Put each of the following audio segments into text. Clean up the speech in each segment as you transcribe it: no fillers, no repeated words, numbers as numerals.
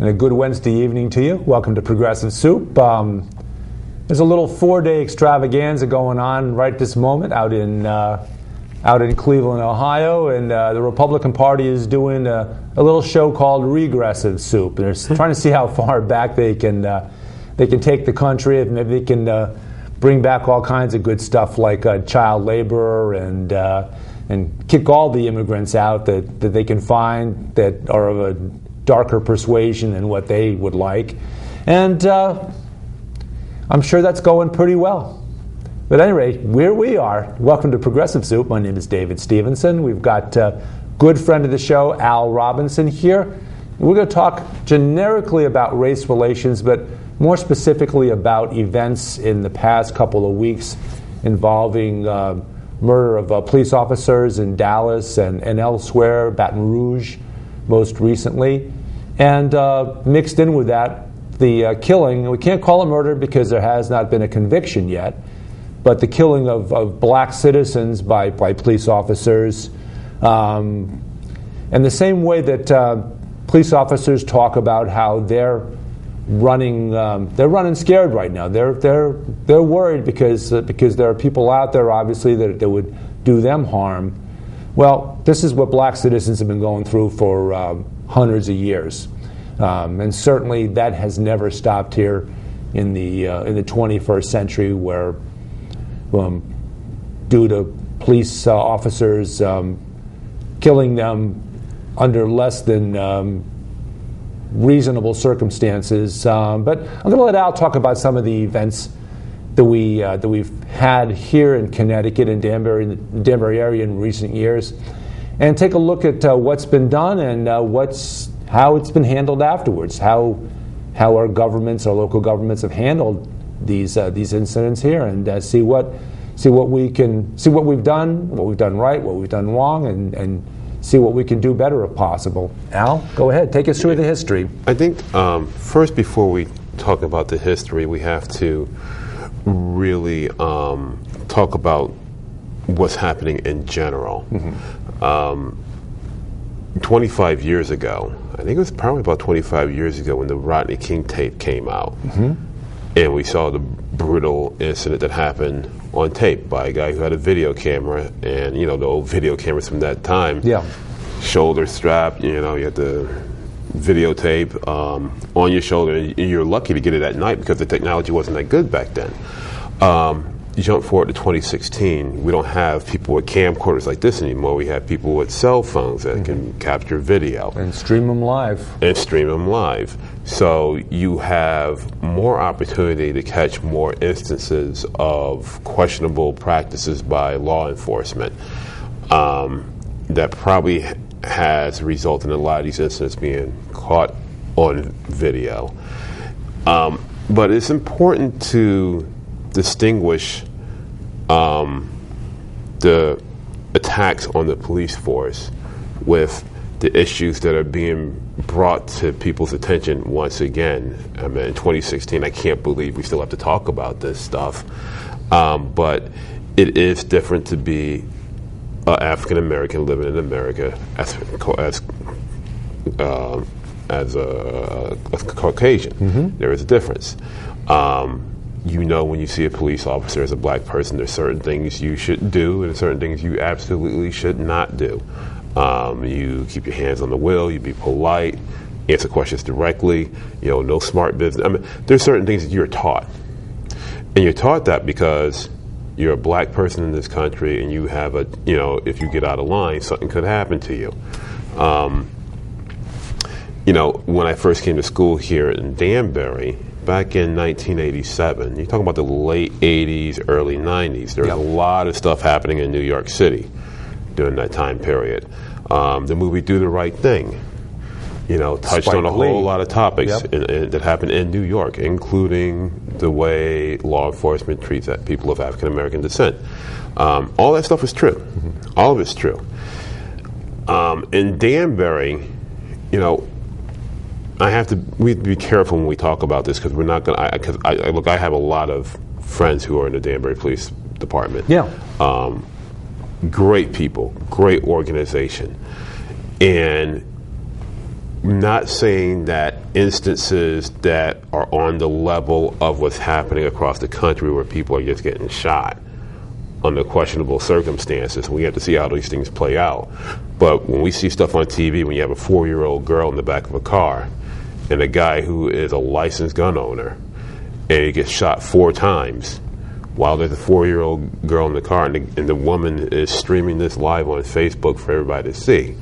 and a good Wednesday evening to you. Welcome to Progressive Soup. There's a little 4-day extravaganza going on right this moment out in Cleveland, Ohio, and the Republican Party is doing a little show called Regressive Soup. They're trying to see how far back they can take the country, and maybe they can bring back all kinds of good stuff like child labor and kick all the immigrants out that they can find that are of a darker persuasion than what they would like. And I'm sure that's going pretty well. But at any rate, where we are, welcome to Progressive Soup. My name is David Stevenson. We've got a good friend of the show, Al Robinson, here. We're going to talk generically about race relations, but more specifically about events in the past couple of weeks involving murder of police officers in Dallas and elsewhere, Baton Rouge most recently. And mixed in with that, the killing, we can't call it murder because there has not been a conviction yet, but the killing of black citizens by police officers. And the same way that police officers talk about how they're running scared right now. They're worried because there are people out there, obviously, that would do them harm. Well, this is what black citizens have been going through for hundreds of years, and certainly that has never stopped here in the 21st century, where due to police officers killing them under less than reasonable circumstances. But I'm going to let Al talk about some of the events that we've had here in Connecticut and Danbury, in the Danbury area in recent years, and take a look at what's been done and how it's been handled afterwards. How our governments, our local governments, have handled these incidents here, and see what we've done, what we've done right, what we've done wrong, and see what we can do better if possible. Al, go ahead. Take us through the history. I think first, before we talk about the history, we have to really talk about what's happening in general. Mm-hmm. 25 years ago, I think it was probably about 25 years ago, when the Rodney King tape came out, mm-hmm. and we saw the brutal incident that happened on tape by a guy who had a video camera, and the old video cameras from that time, shoulder strap, you had the videotape on your shoulder, and you're lucky to get it at night because the technology wasn't that good back then. You jump forward to 2016, we don't have people with camcorders like this anymore. We have people with cell phones that mm-hmm. can capture video. And stream them live. So you have more opportunity to catch more instances of questionable practices by law enforcement. That probably has resulted in a lot of these incidents being caught on video. But it's important to distinguish the attacks on the police force with the issues that are being brought to people's attention once again. I mean, in 2016, I can't believe we still have to talk about this stuff, but it is different to be an African American living in America as a Caucasian. Mm-hmm. There is a difference. When you see a police officer as a black person, there's certain things you should do and certain things you absolutely should not do. You keep your hands on the wheel, you be polite, answer questions directly, no smart business. I mean, there's certain things that you're taught. And you're taught that because you're a black person in this country, and you have if you get out of line, something could happen to you. When I first came to school here in Danbury, back in 1987, you're talking about the late 80s, early 90s. There was a lot of stuff happening in New York City during that time period. The movie Do the Right Thing, touched on a whole lot of topics that happened in New York, including the way law enforcement treats people of African American descent. All that stuff is true. Mm-hmm. All of it's true. In Danbury, we have to be careful when we talk about this, because we're not going to. Because I have a lot of friends who are in the Danbury Police Department. Yeah. Great people, great organization, and not saying that instances that are on the level of what's happening across the country where people are just getting shot under questionable circumstances. We have to see how these things play out. But when we see stuff on TV, when you have a 4-year-old girl in the back of a car and a guy who is a licensed gun owner and he gets shot 4 times while there's a 4-year-old girl in the car and the woman is streaming this live on Facebook for everybody to see.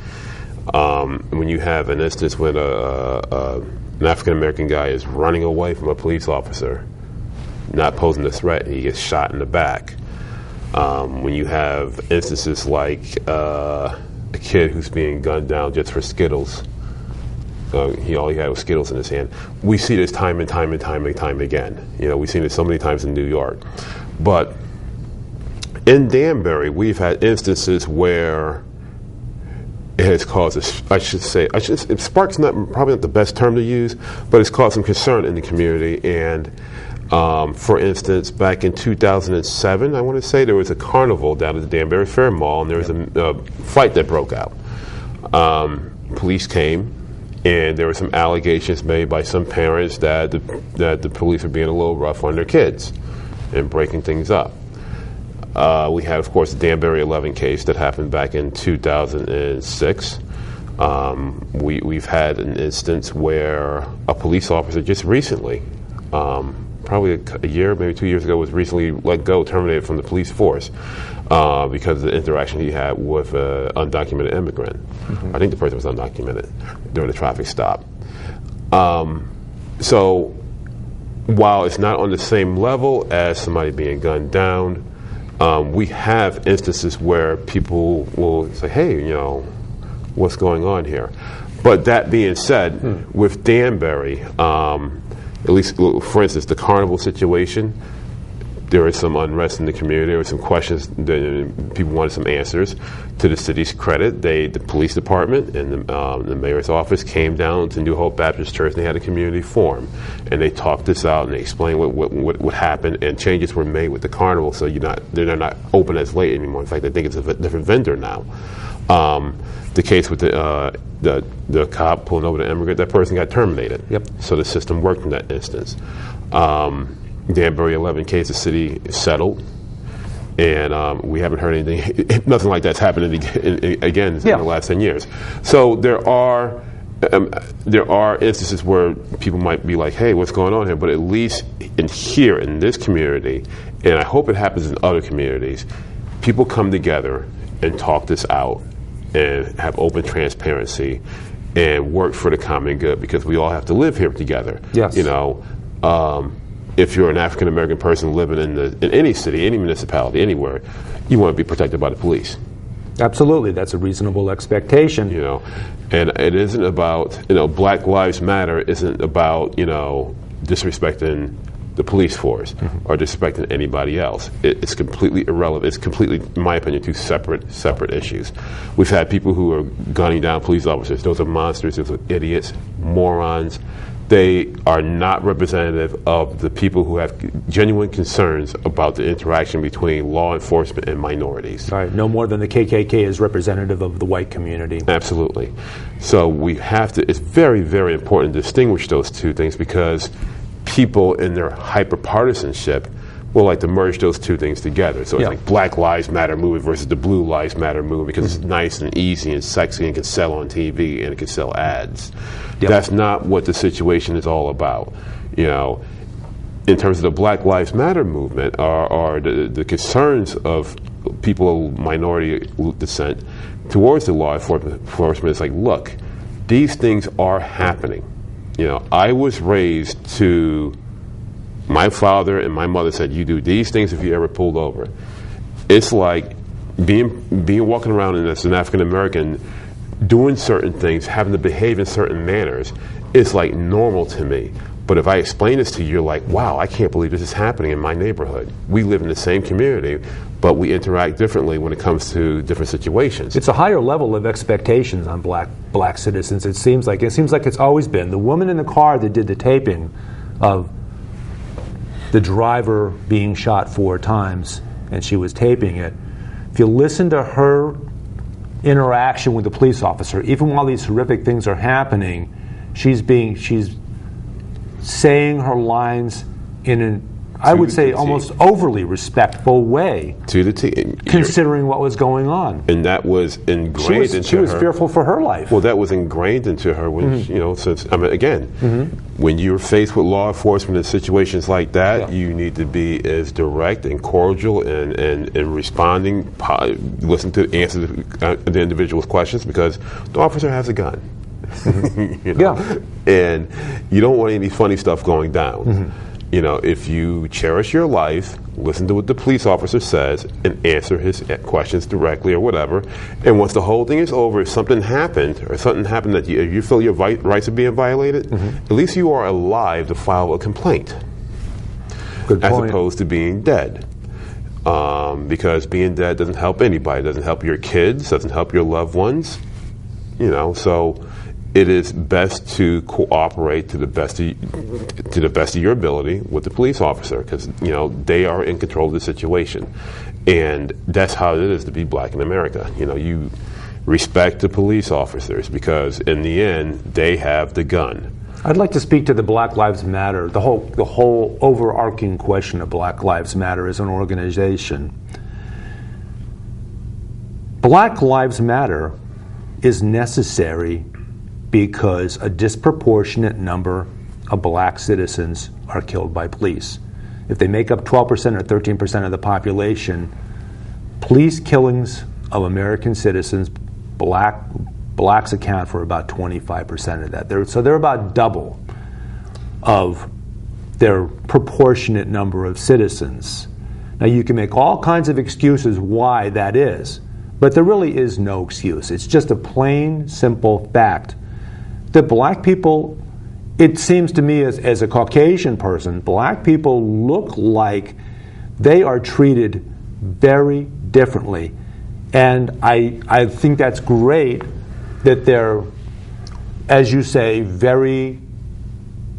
When you have an instance when an African-American guy is running away from a police officer, not posing a threat, he gets shot in the back. When you have instances like a kid who's being gunned down just for Skittles, all he had was Skittles in his hand. We see this time and time and time and time again. We've seen it so many times in New York. But in Danbury, we've had instances where it has caused, spark's probably not the best term to use, but it's caused some concern in the community. And for instance, back in 2007, I want to say, there was a carnival down at the Danbury Fair Mall, and there was a fight that broke out. Police came, and there were some allegations made by some parents that the police were being a little rough on their kids and breaking things up. We had, of course, the Danbury 11 case that happened back in 2006. We've had an instance where a police officer just recently, probably a year, maybe 2 years ago, was recently let go, terminated from the police force because of the interaction he had with an undocumented immigrant. I think the person was undocumented during the traffic stop. So while it's not on the same level as somebody being gunned down, we have instances where people will say, hey, what's going on here? But that being said, with Danbury, at least, for instance, the carnival situation, there was some unrest in the community. There were some questions that people wanted some answers. To the city's credit, the police department and the mayor's office came down to New Hope Baptist Church, and they had a community forum, and they talked this out and they explained what happened, and changes were made with the carnival, so they're not open as late anymore. In fact, I think it's a different vendor now. The case with the cop pulling over the immigrant, that person got terminated. Yep. So the system worked in that instance. Danbury 11 case, the city settled, and we haven't heard anything. Nothing like that's happened again in the last 10 years. So there are instances where people might be like, "Hey, what's going on here?" But at least here in this community, and I hope it happens in other communities, people come together and talk this out and have open transparency and work for the common good, because we all have to live here together. Yes. If you're an African American person living in any city, any municipality, anywhere, you want to be protected by the police. Absolutely, that's a reasonable expectation. And it isn't about, Black Lives Matter isn't about, disrespecting the police force or disrespecting anybody else. It's completely irrelevant. It's completely, in my opinion, two separate issues. We've had people who are gunning down police officers. Those are monsters. Those are idiots, morons. They are not representative of the people who have genuine concerns about the interaction between law enforcement and minorities. Right. No more than the KKK is representative of the white community. Absolutely. So we have to, it's very, very important to distinguish those two things, because people in their hyper-partisanship will like to merge those two things together. So it's like Black Lives Matter movement versus the Blue Lives Matter movement, because it's nice and easy and sexy and can sell on TV and it can sell ads. That's not what the situation is all about. In terms of the Black Lives Matter movement, are the concerns of people of minority descent towards the law enforcement. It's like, look, these things are happening. I was raised to, my father and my mother said, you do these things if you ever pulled over. It's like being walking around as an African American, doing certain things, having to behave in certain manners. It's like normal to me. But if I explain this to you, you're like, wow, I can't believe this is happening in my neighborhood. We live in the same community, but we interact differently when it comes to different situations. It's a higher level of expectations on black citizens. It seems like it's always been. The woman in the car that did the taping of the driver being shot 4 times, and she was taping it. If you listen to her interaction with the police officer. Even while these horrific things are happening, she's saying her lines in an, I would say, almost overly respectful way to the T, considering what was going on. And that was ingrained into her. She was fearful for her life. Well, that was ingrained into her when, since, again, when you're faced with law enforcement in situations like that, you need to be as direct and cordial and responding, listen to answer the individual's questions, because the officer has a gun. And you don't want any funny stuff going down. If you cherish your life, listen to what the police officer says and answer his questions directly or whatever. And once the whole thing is over, if something happened that you feel your rights are being violated, at least you are alive to file a complaint. As opposed to being dead. Because being dead doesn't help anybody. It doesn't help your kids, doesn't help your loved ones. So it is best to cooperate to the best of your ability with the police officer, because they are in control of the situation, and that's how it is to be black in America. You respect the police officers because in the end they have the gun. I'd like to speak to the Black Lives Matter, the whole overarching question of Black Lives Matter as an organization. Black Lives Matter is necessary because a disproportionate number of black citizens are killed by police. If they make up 12% or 13% of the population, police killings of American citizens, blacks account for about 25% of that. They're about double of their proportionate number of citizens. Now, you can make all kinds of excuses why that is, but there really is no excuse. It's just a plain, simple fact that black people, it seems to me as a Caucasian person, black people look like they are treated very differently. And I think that's great that they're, as you say, very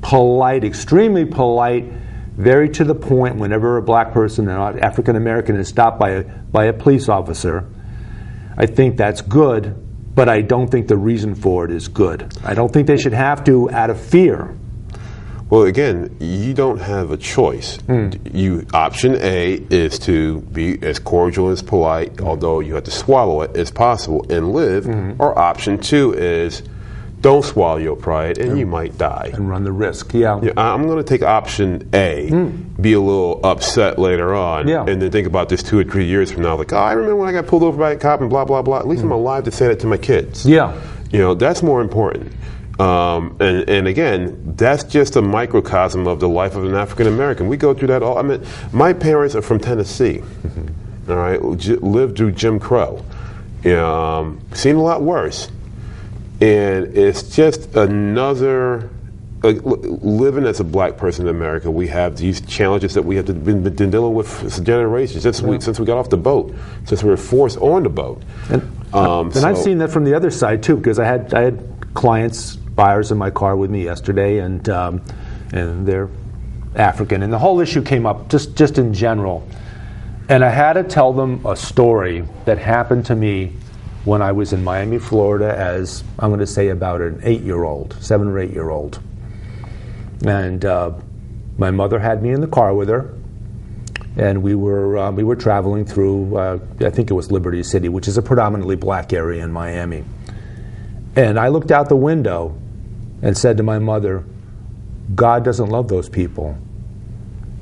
polite, extremely polite, very to the point whenever a black person, an African American, is stopped by a police officer. I think that's good. But I don't think the reason for it is good. I don't think they should have to out of fear. Well, again, you don't have a choice. Option A is to be as cordial and as polite, although you have to swallow it, as possible and live. Or option 2 is don't swallow your pride and you might die. And run the risk, I'm going to take option A, be a little upset later on, and then think about this 2 or 3 years from now, like, I remember when I got pulled over by a cop and blah, blah, blah. At least I'm alive to say that to my kids. That's more important. And again, that's just a microcosm of the life of an African American. We go through that all. I mean, my parents are from Tennessee, all right, lived through Jim Crow. Seen a lot worse. And it's just another, living as a black person in America, we have these challenges that we have been dealing with for generations, since we got off the boat, since we were forced on the boat. And I've seen that from the other side too, because I had clients, buyers in my car with me yesterday, and they're African, and the whole issue came up just in general. And I had to tell them a story that happened to me when I was in Miami, Florida, as I'm going to say about an 8-year-old, 7 or 8-year-old. And my mother had me in the car with her, and we were traveling through, I think it was Liberty City, which is a predominantly black area in Miami. And I looked out the window and said to my mother, God doesn't love those people.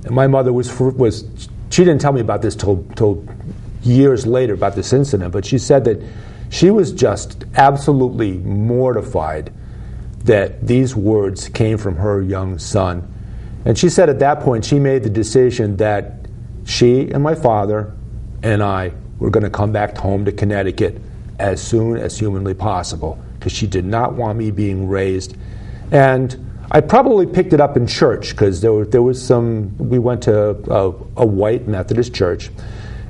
And my mother she didn't tell me about this till years later, about this incident, but she said that she was just absolutely mortified that these words came from her young son. And she said at that point she made the decision that she and my father and I were going to come back home to Connecticut as soon as humanly possible, because she did not want me being raised. And I probably picked it up in church, because there was we went to a white Methodist church,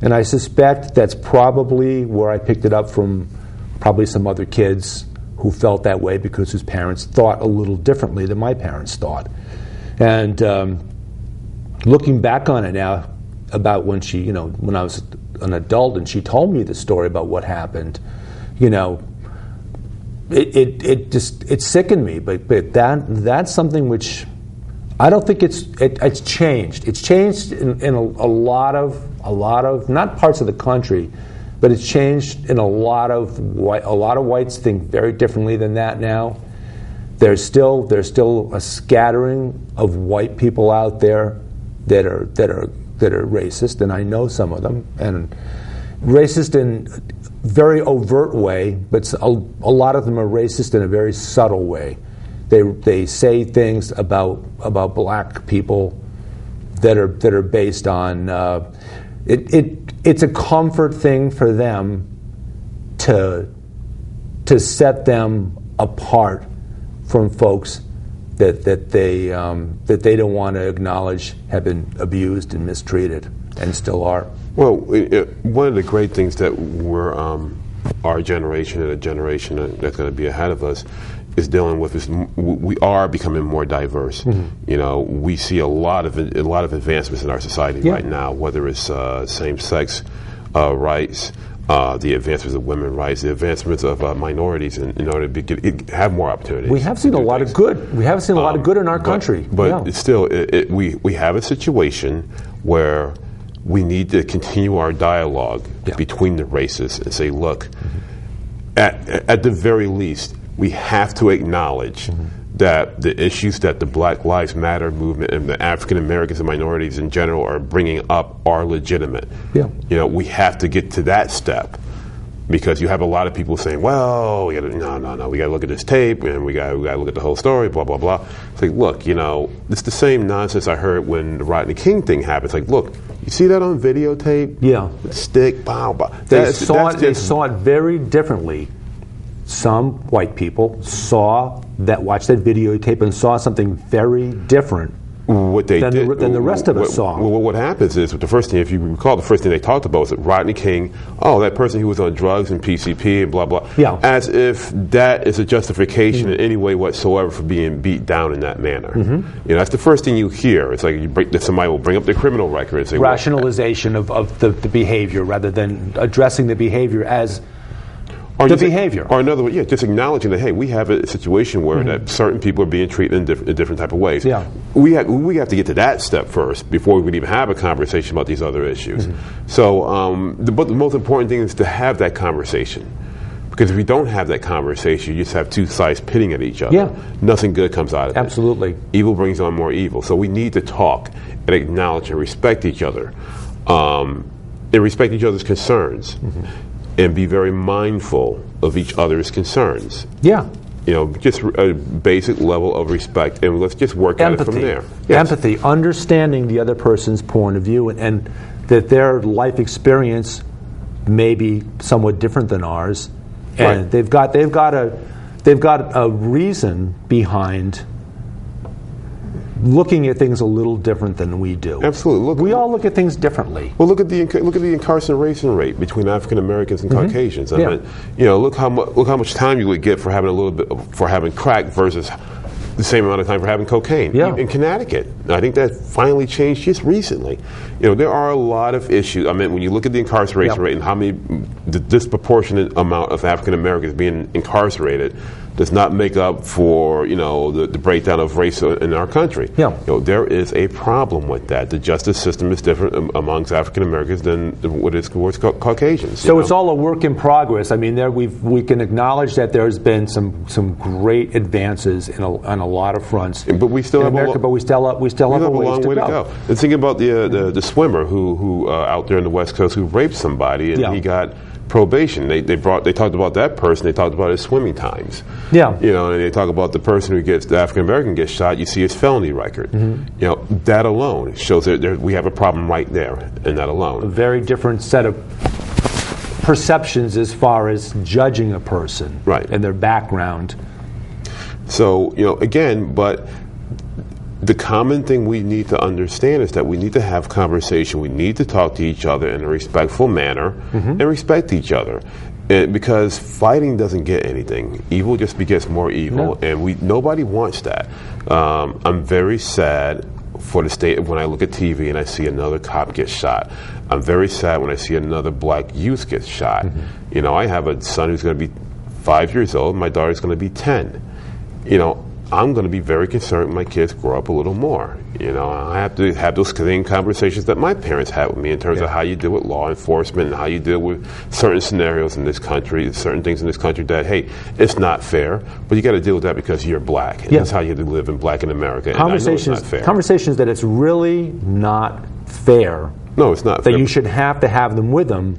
and I suspect that's probably where I picked it up from, probably some other kids who felt that way because whose parents thought a little differently than my parents thought. And looking back on it now, about when I was an adult and she told me the story about what happened, it sickened me. But that's something which I don't think it's changed. It's changed in a lot of not parts of the country, but it's changed in a lot of whites think very differently than that now. There's still a scattering of white people out there that are racist, and I know some of them, and racist in a very overt way, but a lot of them are racist in a very subtle way. They say things about black people that are based on it's a comfort thing for them to set them apart from folks that they don't want to acknowledge have been abused and mistreated and still are. Well, one of the great things that we're our generation and a generation that's going to be ahead of us is dealing with is we are becoming more diverse. Mm-hmm. We see a lot of advancements in our society right now, whether it's same-sex rights, the advancements of women's rights, the advancements of minorities in order to have more opportunities. We have seen a lot of good. We have seen a lot of good in our country. But it's still, we have a situation where we need to continue our dialogue between the races and say, look, at the very least, we have to acknowledge that the issues that the Black Lives Matter movement and the African Americans and minorities in general are bringing up are legitimate. Yeah. We have to get to that step, because you have a lot of people saying, well, we got to look at this tape and we got to look at the whole story, blah, blah, blah. It's like, look, it's the same nonsense I heard when the Rodney King thing happened. It's like, look, you see that on videotape? Yeah. With stick, bow, bow. They saw it very differently. Some white people watched that videotape and saw something very different than the rest of us saw. Well, what happens is, the first thing, if you recall, the first thing they talked about was that Rodney King, that person who was on drugs and PCP and blah, blah, as if that is a justification in any way whatsoever for being beat down in that manner. That's the first thing you hear. It's like somebody will bring up the criminal record and say, rationalization of the behavior rather than addressing the behavior as the behavior. Or another way, just acknowledging that, hey, we have a situation where that certain people are being treated in different type of ways. Yeah. We have to get to that step first before we could even have a conversation about these other issues. So but the most important thing is to have that conversation. Because if we don't have that conversation, you just have two sides pitting at each other. Yeah. Nothing good comes out of it. Absolutely. Evil brings on more evil. So we need to talk and acknowledge and respect each other. And respect each other's concerns. And be very mindful of each other's concerns. Yeah. Just a basic level of respect, and let's just work at it from there. Yes. Empathy, understanding the other person's point of view, and that their life experience may be somewhat different than ours, and they've got a reason behind looking at things a little different than we do. Absolutely. We all look at things differently. Well, look at the incarceration rate between African Americans and Caucasians. I mean, look how much time you would get for having a little bit for having crack versus the same amount of time for having cocaine. In Connecticut, I think that finally changed just recently. There are a lot of issues. I mean, when you look at the incarceration rate and how many the disproportionate amount of African Americans being incarcerated does not make up for the breakdown of race in our country. There is a problem with that. The justice system is different amongst African Americans than what is towards Caucasians. So it's all a work in progress. I mean, we can acknowledge that there's been some great advances on a lot of fronts. But we still have America, but we still have a long way to go. And think about the swimmer who out there in the West Coast who raped somebody and he got probation. They talked about that person. They talked about his swimming times. And they talk about the person who the African American gets shot. You see his felony record. That alone shows that we have a problem right there, and that alone. A very different set of perceptions as far as judging a person and their background. So again, but the common thing we need to understand is that we need to have conversation. We need to talk to each other in a respectful manner and respect each other. And because fighting doesn't get anything. Evil just begets more evil, and nobody wants that. I'm very sad for the state when I look at TV and I see another cop get shot. I'm very sad when I see another black youth get shot. You know, I have a son who's going to be 5 years old. My daughter's going to be 10. You know, I'm going to be very concerned when my kids grow up a little more. You know, I have to have those same conversations that my parents had with me in terms of how you deal with law enforcement and how you deal with certain scenarios in this country, certain things in this country that, hey, it's not fair, but you got to deal with that because you're black. And that's how you have to live in black in America. Conversations that it's really not fair. No, it's not fair. That you should have to have them with them,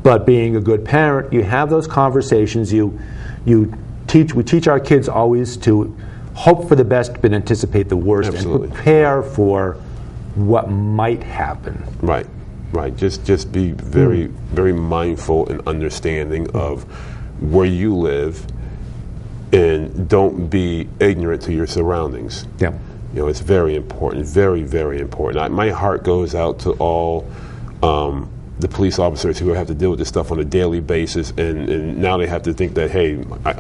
but being a good parent, you have those conversations. We teach our kids always to hope for the best but anticipate the worst. Absolutely. And prepare for what might happen. Right. Just be very, very mindful and understanding of where you live, and don't be ignorant to your surroundings. Yeah. You know, it's very important, very, very important. My heart goes out to all the police officers who have to deal with this stuff on a daily basis, and now they have to think that, hey,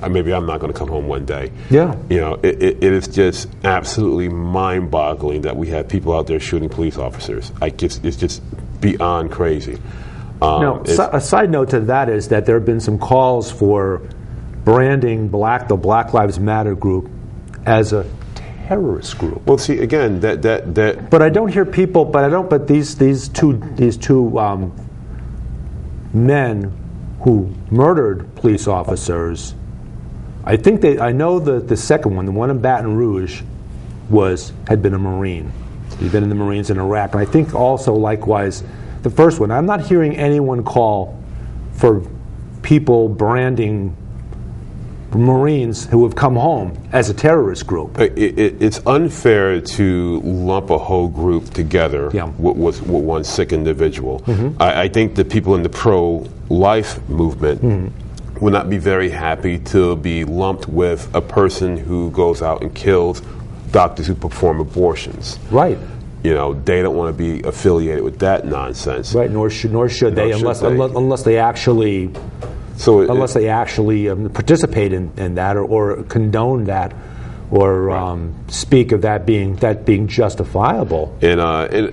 maybe I'm not going to come home one day. Yeah. You know, it is just absolutely mind-boggling that we have people out there shooting police officers. It's just beyond crazy. Now, a side note to that is that there have been some calls for branding the Black Lives Matter group as a terrorist group. Well, see, again, that. But I don't hear people. But these two men who murdered police officers, I know the second one, the one in Baton Rouge, had been a Marine. He'd been in the Marines in Iraq, and I think also likewise the first one. I'm not hearing anyone call for people branding Marines who have come home as a terrorist group. It's unfair to lump a whole group together with one sick individual. I think the people in the pro-life movement would not be very happy to be lumped with a person who goes out and kills doctors who perform abortions. Right. You know, they don't want to be affiliated with that nonsense. Right, nor should they, unless they actually participate in that or condone that or speak of that being justifiable. And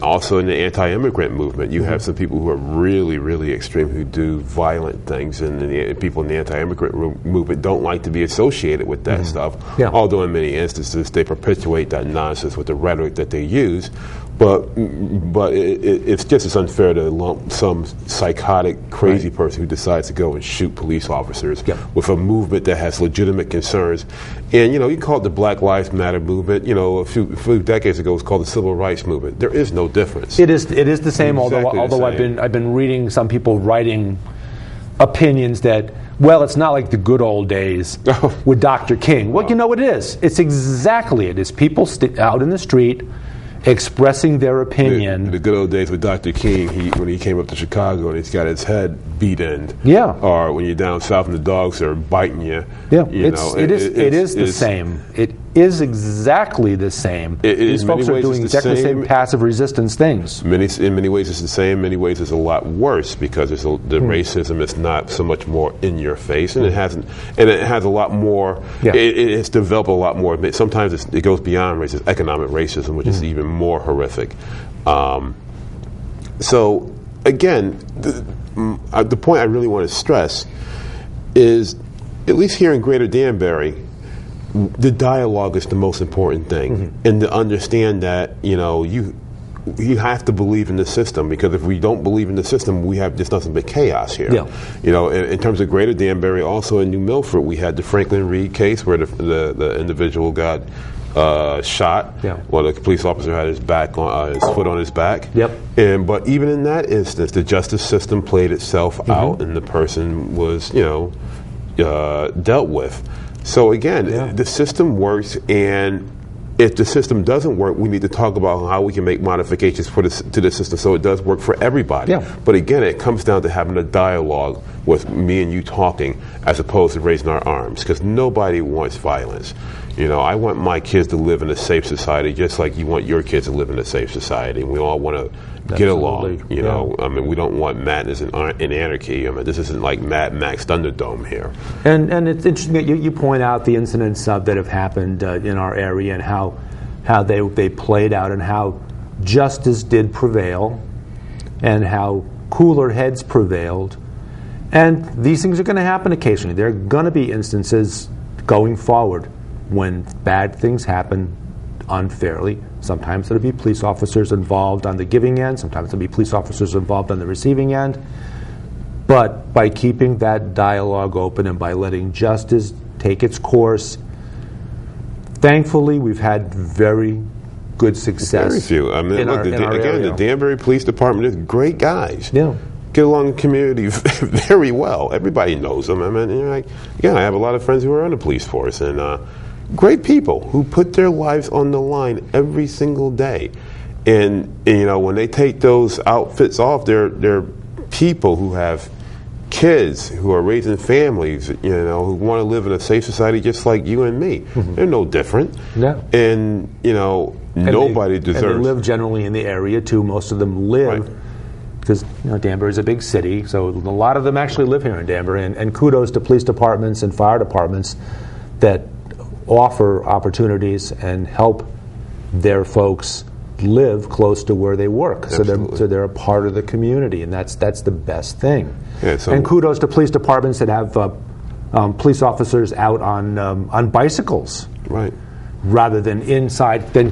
also in the anti-immigrant movement, you have some people who are really, really extreme who do violent things, and the people in the anti-immigrant movement don't like to be associated with that stuff. Yeah. Although in many instances they perpetuate that nonsense with the rhetoric that they use. But it's just as unfair to lump some psychotic, crazy person who decides to go and shoot police officers with a movement that has legitimate concerns. And, you know, you call it the Black Lives Matter movement. You know, a few decades ago it was called the Civil Rights Movement. There is no difference. It is the same, although I've been reading some people writing opinions that, well, it's not like the good old days with Dr. King. Well, you know what it is? It's exactly it. It's people out in the street expressing their opinion. The good old days with Dr. King, when he came up to Chicago and he's got his head beat in. Yeah. Or when you're down south and the dogs are biting you. Yeah. It is the same. It is exactly the same. These folks are doing exactly the same passive resistance things. In many ways it's the same. In many ways it's a lot worse because the racism is not so much more in your face, and it has a lot more. Yeah. It's developed a lot more. Sometimes it goes beyond racism. Economic racism, which is even more horrific. So again, the point I really want to stress is, at least here in Greater Danbury, the dialogue is the most important thing, and to understand that you have to believe in the system, because if we don't believe in the system, we have just nothing but chaos here. Yeah. In terms of Greater Danbury, also in New Milford, we had the Franklin Reed case where the individual got shot. Yeah. Well, the police officer had his foot on his back. Yep. But even in that instance, the justice system played itself out, and the person was dealt with. So again, the system works, and if the system doesn't work, we need to talk about how we can make modifications to the system so it does work for everybody. Yeah. But again, it comes down to having a dialogue with me and you talking, as opposed to raising our arms, because nobody wants violence. I want my kids to live in a safe society, just like you want your kids to live in a safe society. We all want to get along. I mean, we don't want madness and anarchy. I mean, this isn't like Mad Max Thunderdome here. And it's interesting that you point out the incidents that have happened in our area, and how how they played out, and how justice did prevail, and how cooler heads prevailed. And these things are going to happen occasionally. There are going to be instances going forward when bad things happen unfairly. Sometimes there'll be police officers involved on the giving end. Sometimes there'll be police officers involved on the receiving end. But by keeping that dialogue open and by letting justice take its course, thankfully we've had very good success. Very few. I mean, look, the Danbury Police Department is great guys. Yeah. Get along in the community very well. Everybody knows them. I mean, you're like, yeah, I have a lot of friends who are on the police force, and great people who put their lives on the line every single day. And you know, when they take those outfits off, they're people who have kids, who are raising families, you know, who want to live in a safe society just like you and me. Mm-hmm. They're no different. No. And you know, nobody deserves. And they live generally in the area too. Most of them live. Right. Because you know, Danbury is a big city, so a lot of them actually live here in Danbury. And kudos to police departments and fire departments that offer opportunities and help their folks live close to where they work. So they're a part of the community, and that's the best thing. Yeah, and kudos to police departments that have police officers out on bicycles, right, rather than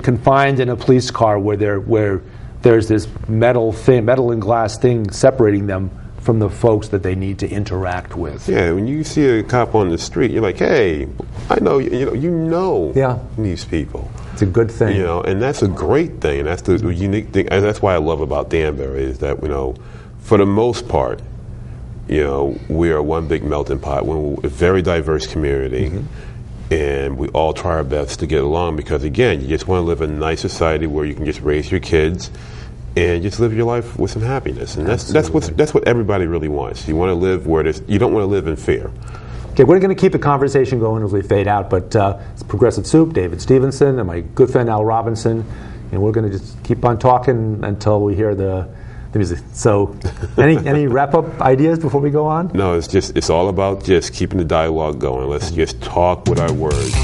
confined in a police car where there's this metal and glass thing separating them from the folks that they need to interact with. Yeah, when you see a cop on the street, you're like, hey, I know, you know these people. It's a good thing. You know, and that's a great thing, and that's the unique thing, and that's why I love about Danbury, is that, you know, for the most part, you know, we are one big melting pot. We're a very diverse community. Mm-hmm. And we all try our best to get along because, again, you just want to live in a nice society where you can just raise your kids and just live your life with some happiness. And that's what everybody really wants. You want to live where you don't want to live in fear. Okay, we're going to keep the conversation going as we fade out, but it's Progressive Soup, David Stevenson, and my good friend Al Robinson, and we're going to just keep on talking until we hear the music. So, any wrap-up ideas before we go on? No, it's all about just keeping the dialogue going. Let's just talk with our words.